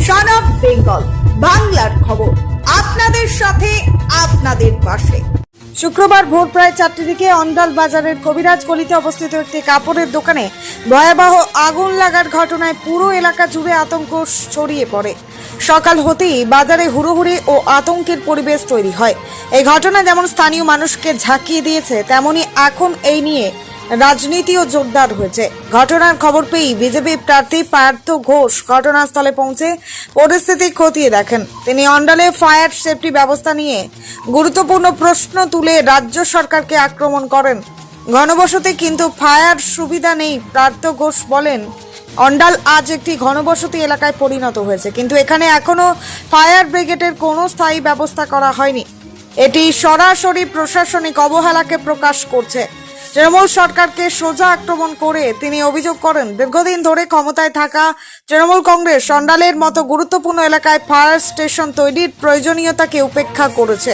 Son of Bengal বাংলার খবর, আপনাদের সাথে আপনাদের পাশে। শুক্রবার ভোর প্রায় 4টের দিকে অন্ডাল বাজারের কবিরাজ গলিতে অবস্থিত একটি কাপড়ের দোকানে ভয়াবহ আগুন লাগার ঘটনায় পুরো এলাকা জুড়ে আতঙ্ক ছড়িয়ে পড়ে। সকাল হতেই বাজারে হুড়োহুড়ি ও আতঙ্কের পরিবেশ তৈরি হয়। এই ঘটনা যেমন স্থানীয় মানুষকে ঝাঁকিয়ে দিয়েছে, তেমনি এখন এই নিয়ে রাজনীতিও জোরদার হয়েছে। ঘটনার খবর পেয়েই বিজেপি প্রার্থী পার্থ ঘোষ ঘটনাস্থলে পৌঁছে পরিস্থিতি খতিয়ে দেখেন। তিনি অন্ডালে ফায়ার সেফটি ব্যবস্থা নিয়ে গুরুত্বপূর্ণ প্রশ্ন তুলে রাজ্য সরকারকে আক্রমণ করেন। ঘনবসতি কিন্তু ফায়ার সুবিধা নেই। পার্থ ঘোষ বলেন, অন্ডাল আজ একটি ঘনবসতি এলাকায় পরিণত হয়েছে, কিন্তু এখানে এখনো ফায়ার ব্রিগেডের কোনো স্থায়ী ব্যবস্থা করা হয়নি। এটি সরাসরি প্রশাসনিক অবহেলাকে প্রকাশ করছে। তৃণমূল সরকারকে সোজা আক্রমণ করে তিনি অভিযোগ করেন, দীর্ঘদিন ধরে ক্ষমতায় থাকা তৃণমূল কংগ্রেস অন্ডালের মতো গুরুত্বপূর্ণ এলাকায় ফায়ার স্টেশন তৈরির প্রয়োজনীয়তাকে উপেক্ষা করেছে।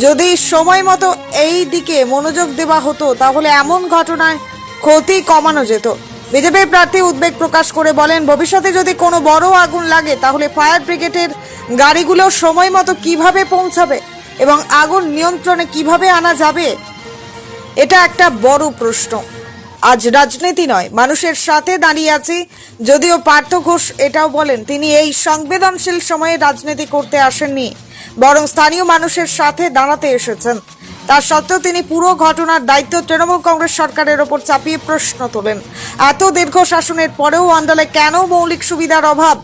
যদি সময় মতো এই দিকে মনোযোগ দেওয়া হতো তাহলে এমন ঘটনায় ক্ষতি কমানো যেত। বিজেপি প্রার্থী উদ্বেগ প্রকাশ করে বলেন, ভবিষ্যতে যদি কোনো বড় আগুন লাগে তাহলে ফায়ার ব্রিগেডের গাড়িগুলো সময় মতো কিভাবে পৌঁছাবে এবং আগুন নিয়ন্ত্রণে কিভাবে আনা যাবে, এটা একটা বড় প্রশ্ন। আজ রাজনীতি নয়, মানুষের সাথে দাঁড়িয়ে আছি। যদিও পার্থ ঘোষ এটাও বলেন, তিনি এই সংবেদনশীল সময়ে রাজনীতি করতে আসেননি, বরং স্থানীয় মানুষের সাথে দাঁড়াতে এসেছেন। তার সত্ত্বেও তিনি পুরো ঘটনার দায়িত্ব তৃণমূল কংগ্রেস সরকারের ওপর চাপিয়ে প্রশ্ন তোলেন। এত দীর্ঘ শাসনের পরেও অন্ডালে কেন মৌলিক সুবিধার অভাব?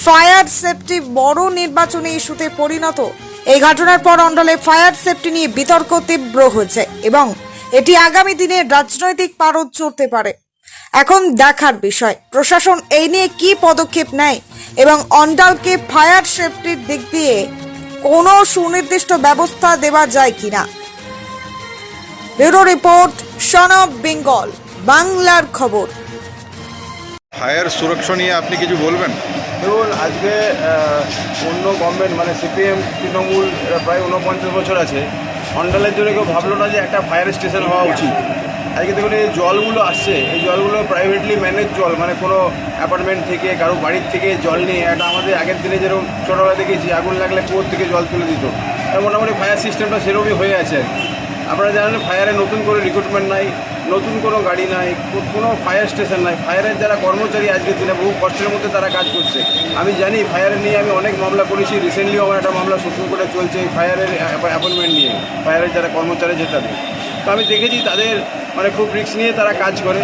ফায়ার সেফটি বড় নির্বাচনী ইস্যুতে পরিণত। এই ঘটনার পর অন্ডালে ফায়ার সেফটি নিয়ে বিতর্ক তীব্র হয়েছে এবং এটি আগামী দিনে রাজনৈতিক পারদ চড়তে পারে। এখন দেখার বিষয় প্রশাসন এই নিয়ে কি পদক্ষেপ নেয় এবং অন্ডালকে ফায়ার সেফটির দিক দিয়ে কোনো সুনির্দিষ্ট ব্যবস্থা দেওয়া যায় কিনা। Bureau report, son of Bengal বাংলার খবর। ফায়ার সুরক্ষা নিয়ে আপনি কিছু বলবেন? দেখুন, আজকে অন্য গভর্নমেন্ট মানে সিপিএম তৃণমূল প্রায় 49 বছর আছে, অন্ডালের জন্য কেউ ভাবলো না যে একটা ফায়ার স্টেশন হওয়া উচিত। আজকে দেখুন এই জলগুলো আসছে, এই জলগুলো প্রাইভেটলি ম্যানেজ জল, মানে কোনো অ্যাপার্টমেন্ট থেকে কারো বাড়ির থেকে জল নিয়ে একটা আমাদের আগের দিনে যেরকম ছোটোবেলা দেখেছি আগুন লাগলে কুয়োর থেকে জল তুলে দিত, মোটামুটি ফায়ার সিস্টেমটা সেরকমই হয়ে আছে আর কি। আপনারা জানেন ফায়ারে নতুন করে রিক্রুটমেন্ট নাই, নতুন কোনো গাড়ি নাই, কোনো ফায়ার স্টেশন নাই। ফায়ারের যারা কর্মচারী আজকের দিনে বহু কষ্টের মধ্যে তারা কাজ করছে। আমি জানি ফায়ারের নিয়ে আমি অনেক মামলা করেছি, রিসেন্টলিও আমার একটা মামলা সুপ্রিম কোর্টে চলছে এই ফায়ারের অ্যাপয়েন্টমেন্ট নিয়ে, ফায়ারের যারা কর্মচারী যেটাতে। তো আমি দেখেছি তাদের মানে খুব রিস্ক নিয়ে তারা কাজ করে।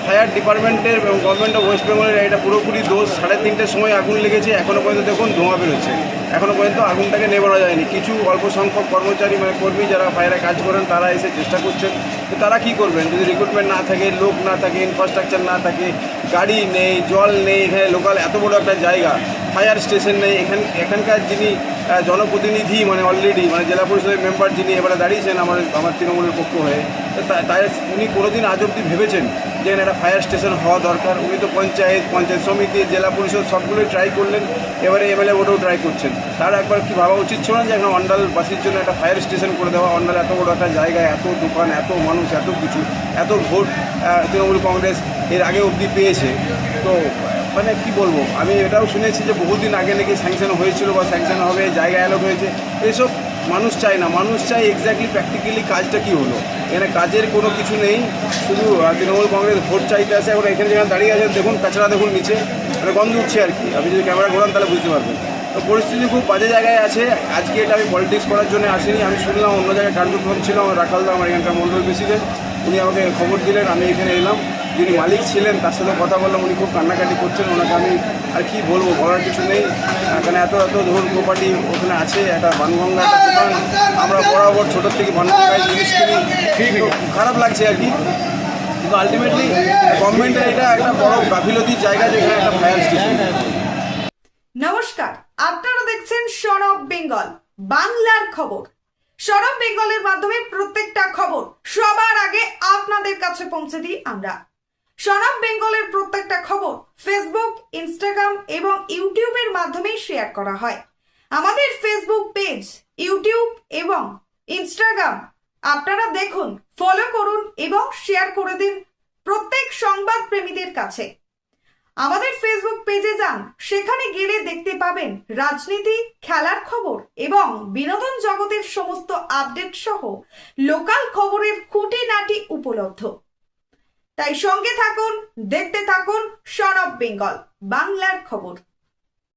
ফায়ার ডিপার্টমেন্টের এবং গভর্নমেন্ট অফ ওয়েস্ট বেঙ্গলের এটা পুরোপুরি দোষ। 3:30টার সময় আগুন লেগেছে, এখনও পর্যন্ত দেখুন ধোঁয়া বেরোচ্ছে, এখনও পর্যন্ত আগুনটাকে নেভানো যায়নি। কিছু অল্প সংখ্যক কর্মচারী মানে কর্মী যারা ফায়ারে কাজ করেন তারা এসে চেষ্টা করছেন। তো তারা কী করবেন যদি রিক্রুটমেন্ট না থাকে, লোক না থাকে, ইনফ্রাস্ট্রাকচার না থাকে, গাড়ি নেই, জল নেই, এখানে লোকাল এত বড় একটা জায়গা, ফায়ার স্টেশন নেই। এখানকার যিনি জনপ্রতিনিধি মানে অলরেডি মানে জেলা পরিষদের মেম্বার যিনি এবারে দাঁড়িয়েছেন আমার তৃণমূলের পক্ষ হয়ে, তাই উনি কোনোদিন আজ অবধি ভেবেছেন যে একটা ফায়ার স্টেশন হওয়া দরকার? উনি তো পঞ্চায়েত সমিতি, জেলা পরিষদ সবগুলোই ট্রাই করলেন, এবারে এমএলএ ভোটেও ট্রাই করছেন। তার একবার কি ভাবা উচিত ছিল না যে এখন অন্ডালবাসীর জন্য একটা ফায়ার স্টেশন করে দেওয়া? অন্ডাল এত বড় একটা জায়গায়, এত দোকান, এত মানুষ, এত কিছু, এত ভোট তৃণমূল কংগ্রেস এর আগে অবধি পেয়েছে। তো মানে কি বলবো, আমি এটাও শুনেছি যে বহুদিন আগে নাকি স্যাংশন হয়েছিল বা স্যাংশন হবে, জায়গা অ্যালট হয়েছে। এসব মানুষ চায় না, মানুষ চায় এক্স্যাক্টলি প্র্যাকটিক্যালি কাজটা কী হলো। এখানে কাজের কোনো কিছু নেই, শুধু তৃণমূল কংগ্রেস ভোট চাইতে আসে। এখন এখানে যেখানে দাঁড়িয়ে আছেন দেখুন, কাছড়া দেখুন নিচে, মানে গন্ধ উঠছে আর কি। আপনি যদি ক্যামেরা ঘোরান তাহলে বুঝতে পারবেন। তো পরিস্থিতি খুব বাজে জায়গায় আছে। আজকে এটা আমি পলিটিক্স করার জন্য আসিনি। আমি শুনলাম অন্য জায়গায় কার্যক্রম ছিল, আমার রাখালদা আমার এখানকার মন্ডল প্রেসিডেন্ট, উনি আমাকে খবর দিলেন, আমি এখানে এলাম। যিনি মালিক ছিলেন তার সাথে কথা বললাম, উনি খুব কান্নাকাটি করছেন। ওনাকে আমি আর কি বলবো, বলার কিছু নেই। এখানে এত ধরুন প্রপার্টি ওখানে আছে, একটা বানগঙ্গা একটা দোকান, আমরা বরাবর ছোটোর থেকে বানগঙ্গায় জিনিস কিনি, খারাপ লাগছে আর কি। কিন্তু আলটিমেটলি গভর্নমেন্টের এটা একটা বড় গাফিলতির জায়গা, যেখানে একটা ফায়ার স্টেশন। নমস্কার, আপনারা দেখছেন সন অফ বেঙ্গল বাংলার খবর। সন অফ বেঙ্গলের মাধ্যমে প্রত্যেকটা খবর সবার আগে আপনাদের কাছে পৌঁছে দিই আমরা। সন অফ বেঙ্গলের প্রত্যেকটা খবর ফেসবুক, ইনস্টাগ্রাম এবং ইউটিউবের মাধ্যমে শেয়ার করা হয়। আমাদের ফেসবুক পেজ, ইউটিউব এবং ইনস্টাগ্রাম আপনারা দেখুন, ফলো করুন এবং শেয়ার করে দিন প্রত্যেক সংবাদ প্রেমীদের কাছে। আমাদের ফেসবুক পেজে যান, সেখানে গেলে দেখতে পাবেন রাজনীতি, খেলার খবর এবং বিনোদন জগতের সমস্ত আপডেট সহ লোকাল খবরের খুঁটিনাটি উপলব্ধ। তাই সঙ্গে থাকুন, দেখতে থাকুন সন অফ বেঙ্গল বাংলার খবর।